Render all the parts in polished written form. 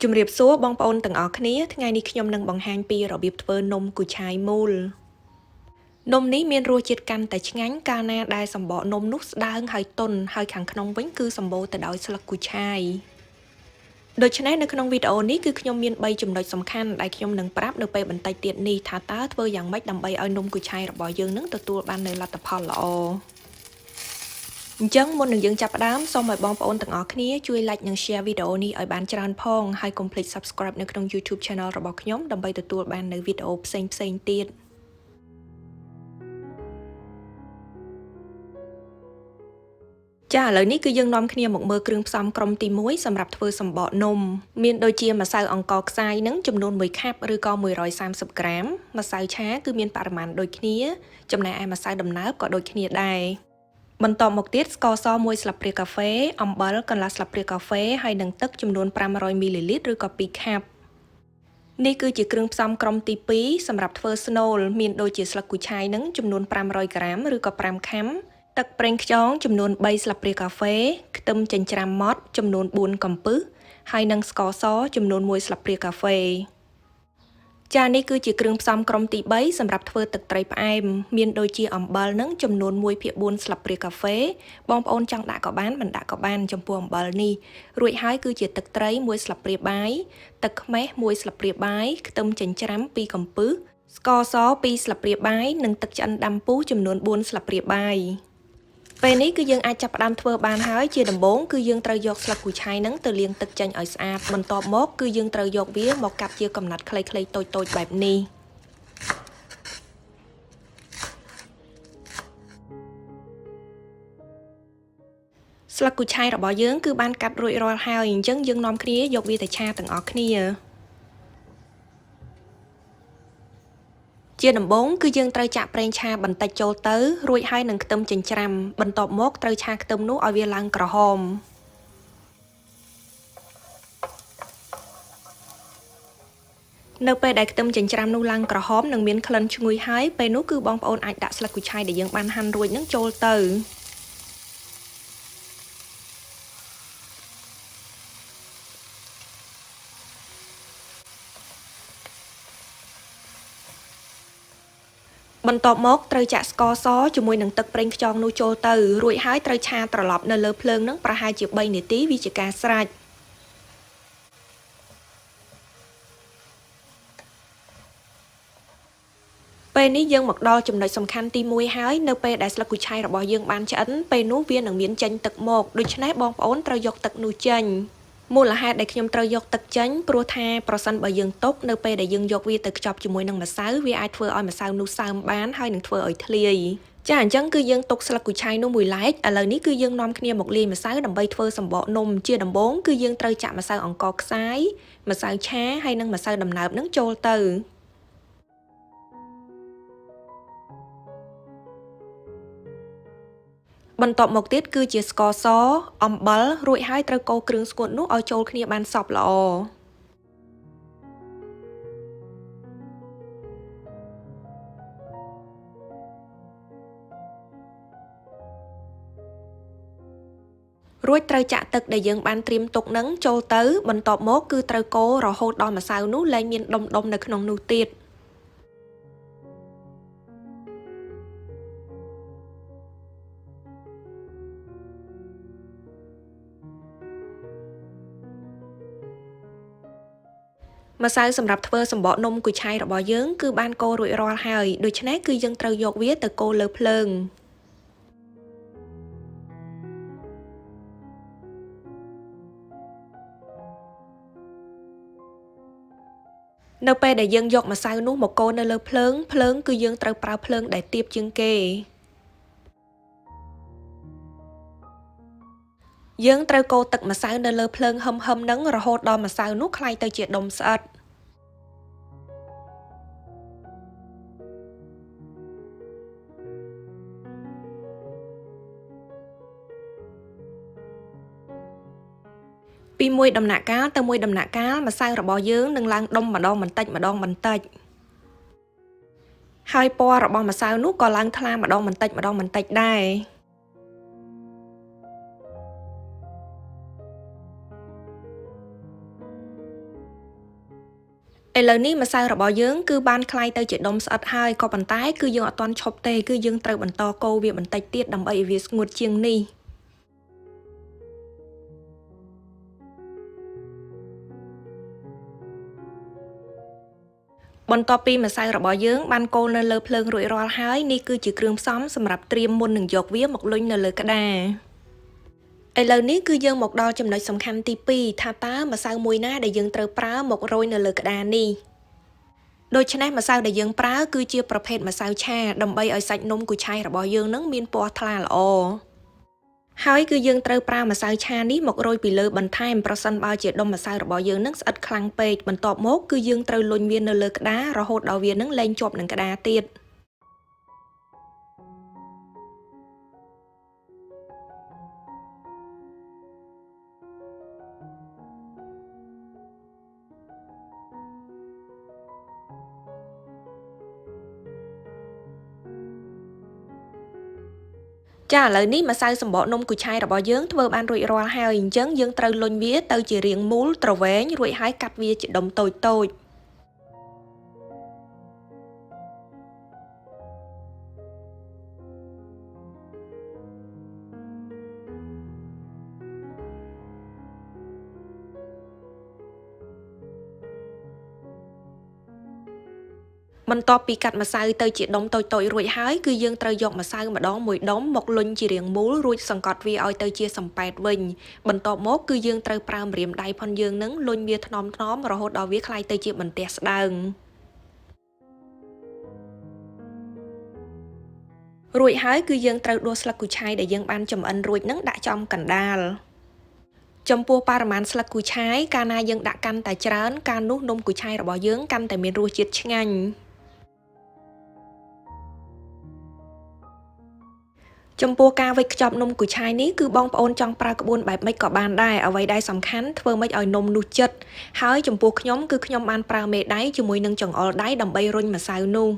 ជំរាបសួរបងប្អូនទាំងអស់គ្នាថ្ងៃនេះខ្ញុំនឹងបង្ហាញពីរបៀបធ្វើនំគូឆាយមូលនំនេះមានរសជាតិកាន់តែឆ្ងាញ់កាលណាដែលសម្បកនំនោះស្ដើងហើយទន់ហើយខាងក្នុងវិញគឺសម្បូរទៅដោយស្លឹកគូឆាយដូច្នេះនៅក្នុងវីដេអូនេះគឺខ្ញុំមាន3ចំណុចសំខាន់ដែលខ្ញុំនឹងប្រាប់នៅពេលបន្តិចទៀតនេះថាតើធ្វើយ៉ាងម៉េចដើម្បីឲ្យនំគូឆាយរបស់យើងនឹងទទួលបាននូវលទ្ធផលល្អអញ្ចឹងមុននឹងយើងចាប់ផ្ដើមសូមឲ្យបងប្អូនទាំងអស់គ្នាជួយ like និង share វីដេអូនេះឲ្យបានច្រើនផងហើយកុំភ្លេច subscribe នៅក្នុង YouTube Channel របស់ខ្ញុំដើម្បីទទួលបាននូវវីដេអូផ្សេងៗទៀតចាឥឡូវនេះគឺយើងនាំគ្នាមកមើលគ្រឿងផ្សំក្រុមទី1សម្រាប់ធ្វើសម្បកនំមានដូចជាម្សៅអង្ករខ្សាយនឹងចំនួន1ខាប់ឬក៏130ក្រាមម្សៅឆាគឺមានបរិមាណដូចគ្នាចំណែកឯម្សៅដំណើបក៏ដូចគ្នាដែរបន្តមកទៀតស្ករស1ស្លាបព្រាកាហ្វេអំបិលកន្លះស្លាបព្រាកាហ្វេហើយនិងទឹកចំនួន500មីលីលីត្រឬក៏2ខាប់នេះគឺជាគ្រឿងផ្សំក្រុមទី2សម្រាប់ធ្វើស្នូលមានដូចជាស្លឹកគូឆាយនឹងចំនួន500ក្រាមឬក៏5ខាំទឹកប្រេងខ្យងចំនួន3ស្លាបព្រាកាហ្វេខ្ទឹមចិញ្ច្រាំម៉ដ្ឋចំនួន4កំពឹសហើយនិងស្ករសចំនួន1ស្លាបព្រាកាហ្វេចានេះគឺជាគ្រឿងផ្សំក្រុមទី3សម្រាប់ធ្វើទឹកត្រីផ្អែមមានដូចជាអំបិលនឹងចំនួន1/4ស្លាបព្រាកាហ្វេបងប្អូនចង់ដាក់ក៏បានមិនដាក់ក៏បានចំពោះអំបិលនេះរួចហើយគឺជាទឹកត្រី1ស្លាបព្រាបាយទឹកខ្មេះ1ស្លាបព្រាបាយខ្ទឹមចិញ្ច្រាំ2កំពឹសស្ករស2ស្លាបព្រាបាយនិងទឹកឆ្អិនដាំពុះចំនួន4ស្លាបព្រាបាយពេលនេះគឺយើងអាចចាប់ផ្ដើមធ្វើបានហើយជាដំបូងគឺយើងត្រូវយកស្លឹកគូឆាយហ្នឹងទៅលាងទឹកចេញឲ្យស្អាតបន្ទាប់មកគឺយើងត្រូវយកវាមកកាត់ជាកំណាត់ខ្លីៗតូចៗបែបនេះស្លឹកគូឆាយរបស់យើងគឺបានកាត់រួចរាល់ហើយអញ្ចឹងយើងនាំគ្នាយកវាទៅឆាទាំងអស់គ្នាជាដំបូងគឺយើងត្រូវចាក់ប្រេងឆាបន្តិចចូលទៅរួចហើយនឹងខ្ទឹមចិញ្ច្រាំបន្ទាប់មកត្រូវឆាខ្ទឹមនោះឲ្យវាឡើងក្រហមនៅពេលដែលខ្ទឹមចិញ្ច្រាំនោះឡើងក្រហមនឹងមានក្លិនឈ្ងុយហើយពេលនោះគឺបងប្អូនអាចដាក់ស្លឹកគូឆាយដែលយើងបានហាន់រួចនឹងចូលទៅបន្ទាប់មកត្រូវចាក់ស្ករសជាមួយនឹងទឹកប្រេងខ្យងនោះចូលទៅរួចហើយត្រូវឆាត្រឡប់នៅលើភ្លើងនឹងប្រហែលជា3នាទីវាជាការស្រេចពេលនេះយើងមកដល់ចំណុចសំខាន់ទី1ហើយនៅពេលដែលស្លឹកគូឆាយរបស់យើងបានឆ្អិនពេលនោះវានឹងមានចេញទឹកមកដូច្នេះបងប្អូនត្រូវយកទឹកនោះចេញមូលហេតុដែលខ្ញុំត្រូវយកទឹកចេញព្រោះថាប្រសិនបើយើងទុកនៅពេលដែលយើងយកវាទៅខ្ចប់ជាមួយនឹងម្សៅវាអាចធ្វើឲ្យម្សៅនោះសើមបានហើយនឹងធ្វើឲ្យធ្លាយចាអញ្ចឹងគឺយើងទុកស្លឹកគូឆាយនោះមួយឡែកឥឡូវនេះគឺយើងនាំគ្នាមកលាយម្សៅដើម្បីធ្វើសម្បកនំជាដំបូងគឺយើងត្រូវចាក់ម្សៅអង្ករខ្សាយម្សៅឆាហើយនិងម្សៅដំណើបនឹងចូលទៅបន្ទាប់មកទៀតគឺជាស្ករសអំបិលរួចហើយត្រូវកូរគ្រឿងស្ងួតនោះឲ្យចូលគ្នាបានសព្វល្អរួចត្រូវចាក់ទឹកដែលយើងបានត្រៀមទុកនឹងចូលទៅបន្ទាប់មកគឺត្រូវកូររហូតដល់ម្សៅនោះលែងមានដុំៗនៅក្នុងនោះទៀតម្សៅសម្រាប់ធ្វើសម្បកនំគូឆាយរបស់យើងគឺបានកូររួចរាល់ហើយដូច្នេះគឺយើងត្រូវយកវាទៅកូរលើភ្លើងនៅពេលដែលយើងយកម្សៅនោះមកកូរនៅលើភ្លើងគឺយើងត្រូវប្រើភ្លើងដែលទាបជាងគេយើងត្រូវកូរទឹកម្សៅនៅលើភ្លើងហឹមនឹងរហូតដល់ម្សៅនោះក្លាយទៅជាដុំស្អិតពីមួយដំណាក់កាលទៅមួយដំណាក់កាលម្សៅរបស់យើងនឹងឡើងដុំម្ដងបន្តិចហើយពណ៌របស់ម្សៅនោះក៏ឡើងថ្លាម្ដងបន្តិចដែរ ឥឡូវនេះម្សៅរបស់យើងគឺបានคล้ายទៅជាដុំស្អិតហើយក៏ប៉ុន្តែគឺយើងអត់ទាន់ឈប់ទេគឺយើងត្រូវបន្តកូរវាបន្តិចទៀតដើម្បីឲ្យវាស្ងួតជាងនេះបន្ទាប់ពីម្សៅរបស់យើងបានកូរនៅលើភ្លើងរួចរាល់ហើយនេះគឺជាគ្រឿងផ្សំសម្រាប់ត្រៀមមុននឹងយកវាមកលុញនៅលើក្តារឥឡូវនេះគឺយើងមកដល់ចំណុចសំខាន់ទី2ថាតើម្សៅមួយណាដែលយើងត្រូវប្រើមករោយនៅលើក្តារនេះដូច្នេះម្សៅដែលយើងប្រើគឺជាប្រភេទម្សៅឆាដើម្បីឲ្យសាច់នំគូឆាយរបស់យើងនឹងមានពណ៌ថ្លាល្អហើយគឺយើងត្រូវប្រើម្សៅឆានេះមករោយពីលើបន្ថែមប្រសិនបើជាដុំម្សៅរបស់យើងនឹងស្អិតខ្លាំងពេកបន្ទាប់មកគឺយើងត្រូវលុញវានៅលើក្តាររហូតដល់វានឹងលែងជាប់នឹងក្តារទៀតចាឥឡូវនេះម្សៅសម្បកនំគូឆាយរបស់យើងធ្វើបានរួចរាល់ហើយអញ្ចឹងយើងត្រូវលុញវាទៅជារាងមូលទ្រវែងរួចហើយកាត់វាជាដុំតូចៗបន្ទាប់ពីកាត់ម្សៅទៅជាដុំតូចៗរួចហើយគឺយើងត្រូវយកម្សៅម្ដងមួយដុំមកលុញជារាងមូលរួចសង្កត់វាឲ្យទៅជាសំប៉ែតវិញបន្ទាប់មកគឺយើងត្រូវប្រើម្រាមដៃផុនយើងនឹងលុញវាថ្នមៗរហូតដល់វាคล้ายទៅជាបន្ទះស្ដើងរួចហើយគឺយើងត្រូវដួសស្លឹកគូឆាយដែលយើងបានចម្អិនរួចនឹងដាក់ចំកណ្ដាលចំពោះបរិមាណស្លឹកគូឆាយកាលណាយើងដាក់កាន់តែច្រើនកាលនោះនំគូឆាយរបស់យើងកាន់តែមានរសជាតិឆ្ងាញ់ចំពោះការវេចខ្ចប់នំគូឆាយនេះគឺបងប្អូនចង់ប្រើក្បួនបែបម៉េចក៏បានដែរអ្វីដែលសំខាន់ធ្វើម៉េចឲ្យនំនោះជិតហើយចំពោះខ្ញុំគឺខ្ញុំបានប្រើមេដៃជាមួយនឹងចង្អុលដៃដើម្បីរុញម្សៅនោះ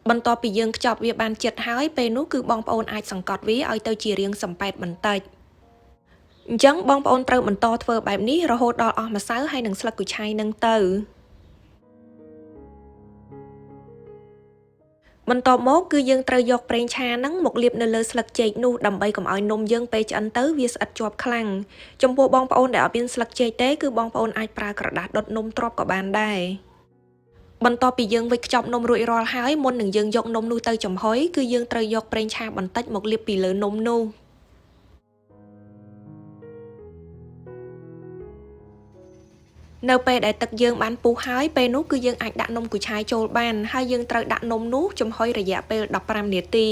បន្ទាប់ពីយើងខ្ចប់វាបានជិតហើយពេលនោះគឺបងប្អូនអាចសង្កត់វាឲ្យទៅជារាងសំប៉ែតបន្តិចអញ្ចឹងបងប្អូនត្រូវបន្តធ្វើបែបនេះរហូតដល់អស់ម្សៅហើយនឹងស្លឹកគូឆាយនឹងទៅបន្ទាប់មកគឺយើងត្រូវយកប្រេងឆាហ្នឹងមកលាបនៅលើស្លឹកចេកនោះដើម្បីកុំឲ្យនំយើងពេលឆ្អិនទៅវាស្អិតជាប់ខ្លាំងចំពោះបងប្អូនដែលអត់មានស្លឹកចេកទេគឺបងប្អូនអាចប្រើក្រដាសដុតនំទ្រាប់ក៏បានដែរបន្ទាប់ពីយើងវេចខ្ចប់នំរួចរាល់ហើយមុននឹងយើងយកនំនោះទៅចំហុយគឺយើងត្រូវយកប្រេងឆាបន្តិចមកលាបពីលើនំនោះនៅពេលដែលទឹកយើងបានពុះហើយពេលនោះគឺយើងអាចដាក់នំគូឆាយចូលបានហើយយើងត្រូវដាក់នំនោះចំហុយរយៈពេល15នាទី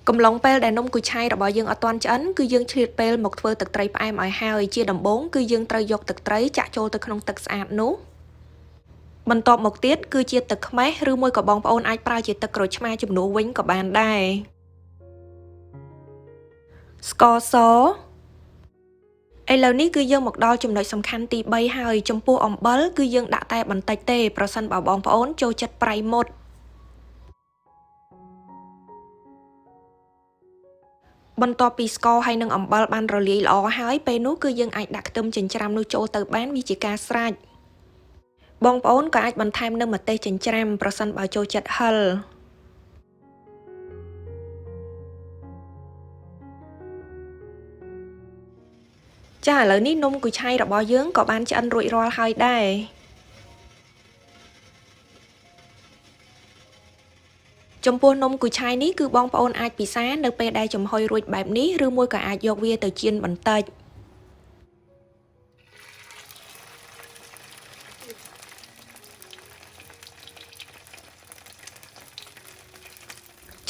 កំឡុងពេលដែលនំគូឆាយរបស់យើងអត់ទាន់ឆ្អិនគឺយើងឆ្លៀតពេលមកធ្វើទឹកត្រីផ្អែមឲ្យហើយជាដំបូងគឺយើងត្រូវយកទឹកត្រីចាក់ចូលទៅក្នុងទឹកស្អាតនោះបន្ទាប់មកទៀតគឺជាទឹកខ្មេះឬមួយក៏បងប្អូនអាចប្រើជាទឹកក្រូចឆ្មាជំនួសវិញក៏បានដែរស្ករសឥឡូវនេះគឺយើងមកដល់ចំណុចសំខាន់ទី3ហើយចំពោះអំបិលគឺយើងដាក់តែបន្តិចទេប្រសិនបើបងប្អូនចូលចិត្តប្រៃមុតបន្ទាប់ពីស្ករហើយនិងអំបិលបានរលាយល្អហើយពេលនោះគឺយើងអាចដាក់ខ្ទឹមចិញ្ច្រាំនោះចូលទៅបានវាជាការស្រេចបងប្អូនក៏អាចបន្ថែមនៅម្ទេសចិញ្ច្រាំប្រសិនបើចូលចិត្តហឹរចាឥឡូវនេះនំគូឆាយរបស់យើងក៏បានឆ្អិនរួចរាល់ហើយដែរចំពោះនំគូឆាយនេះគឺបងប្អូនអាចពិសានៅពេលដែលចំហុយរួចបែបនេះឬមួយក៏អាចយកវាទៅចៀនបន្តិច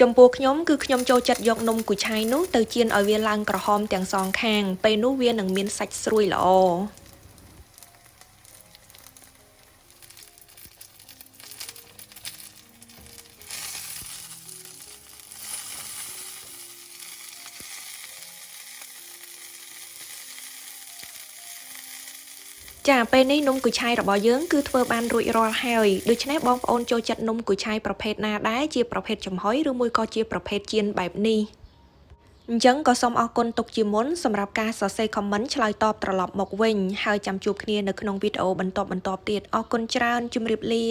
ចំពោះខ្ញុំគឺខ្ញុំចូលចិត្តយកនំគូឆាយនោះទៅចៀនឲ្យវាឡើងក្រហមទាំងសងខាងពេលនោះវានឹងមានសាច់ស្រួយល្អ ចាពេលនេះនំគូឆាយរបស់យើងគឺធ្វើបានរួចរាល់ហើយដូច្នេះបងប្អូនចូលចិត្តនំគូឆាយប្រភេទណាដែរជាប្រភេទចំហុយឬមួយក៏ជាប្រភេទចៀនបែបនេះអញ្ចឹងក៏សូមអរគុណទុកជាមុនសម្រាប់ការសរសេរ comment ឆ្លើយតបត្រឡប់មកវិញហើយចាំជួបគ្នានៅក្នុងវីដេអូបន្តទៀតអរគុណច្រើនជម្រាបលា